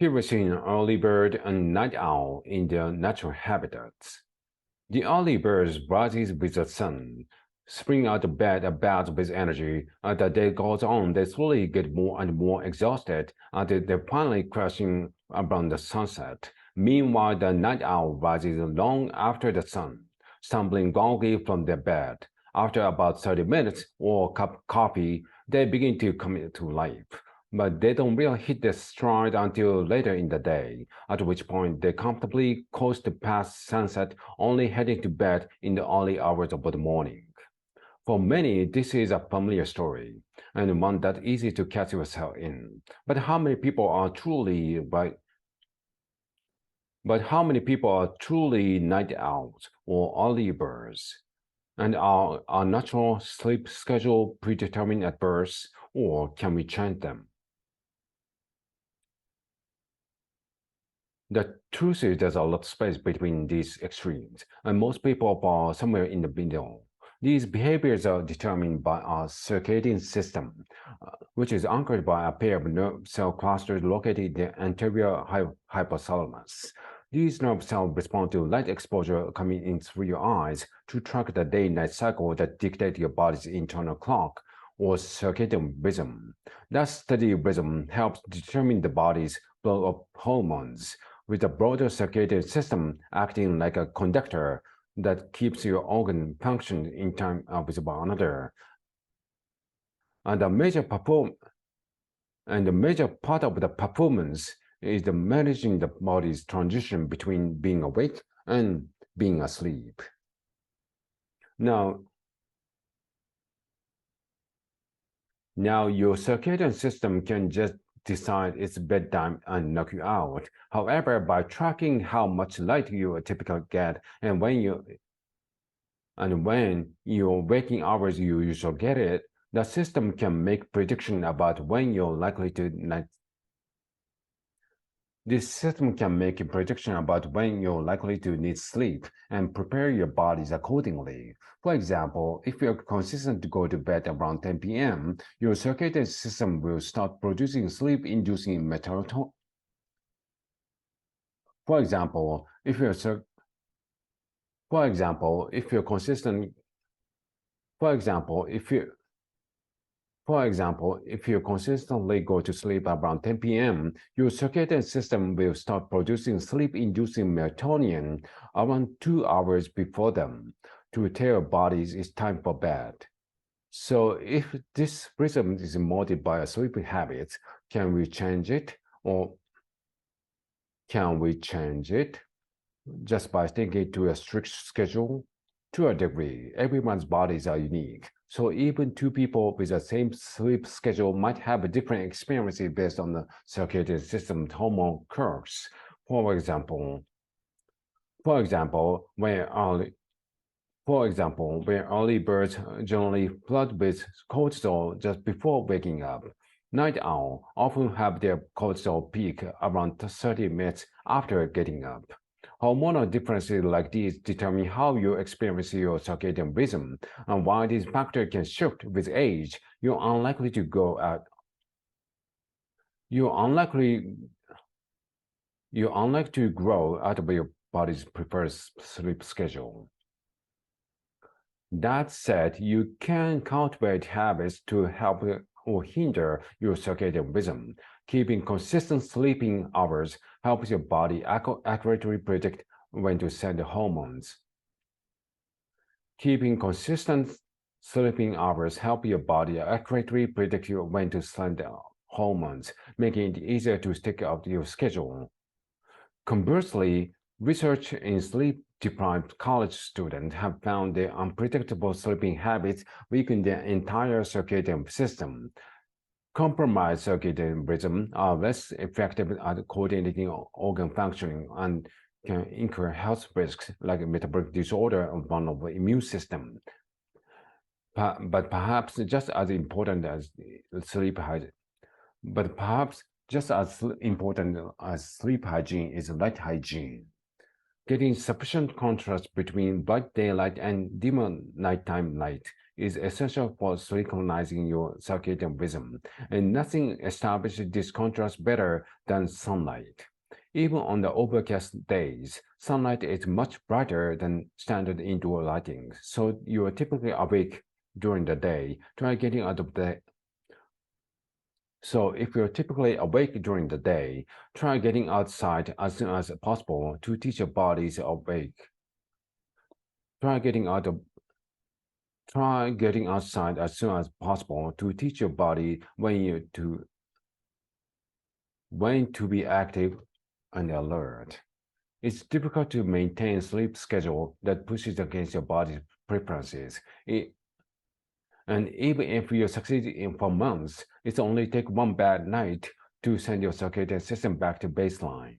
Here we see an early bird and night owl in their natural habitats. The early bird rises with the sun, spring out of bed about with energy. As the day goes on, they slowly get more and more exhausted until they're finally crashing around the sunset. Meanwhile, the night owl rises long after the sun, stumbling groggy from their bed. After about 30 minutes or a cup of coffee, they begin to commit to life. But they don't really hit their stride until later in the day, at which point they comfortably coast past sunset, only heading to bed in the early hours of the morning. For many, this is a familiar story, and one that's easy to catch yourself in. But how many people are truly night owls or early birds? And are our natural sleep schedule predetermined at birth, or can we change them? The truth is there's a lot of space between these extremes, and most people are somewhere in the middle. These behaviors are determined by our circadian system, which is anchored by a pair of nerve cell clusters located in the anterior hypothalamus. These nerve cells respond to light exposure coming in through your eyes to track the day-night cycle that dictate your body's internal clock, or circadian rhythm. That steady rhythm helps determine the body's flow of hormones, with the broader circadian system acting like a conductor that keeps your organ functioning in time with one another. And the major part of the performance is the managing the body's transition between being awake and being asleep. Now your circadian system can just decide it's bedtime and knock you out. However, by tracking how much light you typically get and when your waking hours you usually get it, the system can make prediction about when you're likely to This system can make a prediction about when you're likely to need sleep and prepare your bodies accordingly. For example, if you're consistent to go to bed around 10 p.m., your circadian system will start producing sleep-inducing melatonin. For example, if you're consistently go to sleep around 10 p.m., your circadian system will start producing sleep-inducing melatonin around 2 hours before them to tell your bodies it's time for bed. So if this rhythm is molded by a sleeping habit, can we change it? Or can we change it just by sticking to a strict schedule? To a degree, everyone's bodies are unique. So even two people with the same sleep schedule might have a different experiences based on the circadian system hormone curves. For example, where early birds generally flood with cortisol just before waking up, night owls often have their cortisol peak around 30 minutes after getting up. Hormonal differences like these determine how you experience your circadian rhythm, and while these factors can shift with age, you're unlikely to grow out of your body's preferred sleep schedule. That said, you can cultivate habits to help or hinder your circadian rhythm. Keeping consistent sleeping hours helps your body accurately predict when to send the hormones. Keeping consistent sleeping hours help your body accurately predict when to send the hormones, making it easier to stick to your schedule. Conversely, research in sleep-deprived college students have found their unpredictable sleeping habits weaken their entire circadian system. Compromised circadian rhythm are less effective at coordinating organ functioning and can incur health risks like metabolic disorder of one of the immune system. But perhaps just as important as sleep hygiene is light hygiene. Getting sufficient contrast between bright daylight and dim nighttime light is essential for synchronizing your circadian rhythm, and nothing establishes this contrast better than sunlight. Even on the overcast days, sunlight is much brighter than standard indoor lighting, so you are typically awake during the day. Try getting out of the So if you're typically awake during the day, try getting outside as soon as possible to teach your body to awake. Try getting outside as soon as possible to teach your body when to be active and alert. It's difficult to maintain a sleep schedule that pushes against your body's preferences. And even if you succeed for months, it only takes one bad night to send your circadian system back to baseline.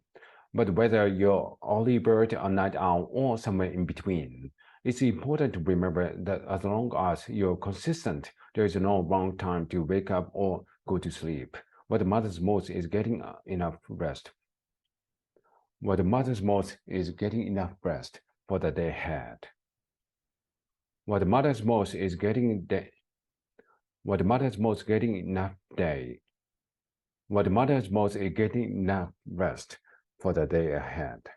But whether you're early bird or night owl or somewhere in between, it's important to remember that as long as you're consistent, there is no wrong time to wake up or go to sleep. What matters most is getting enough rest. What matters most is getting enough rest for the day ahead. What matters most is getting enough rest for the day ahead.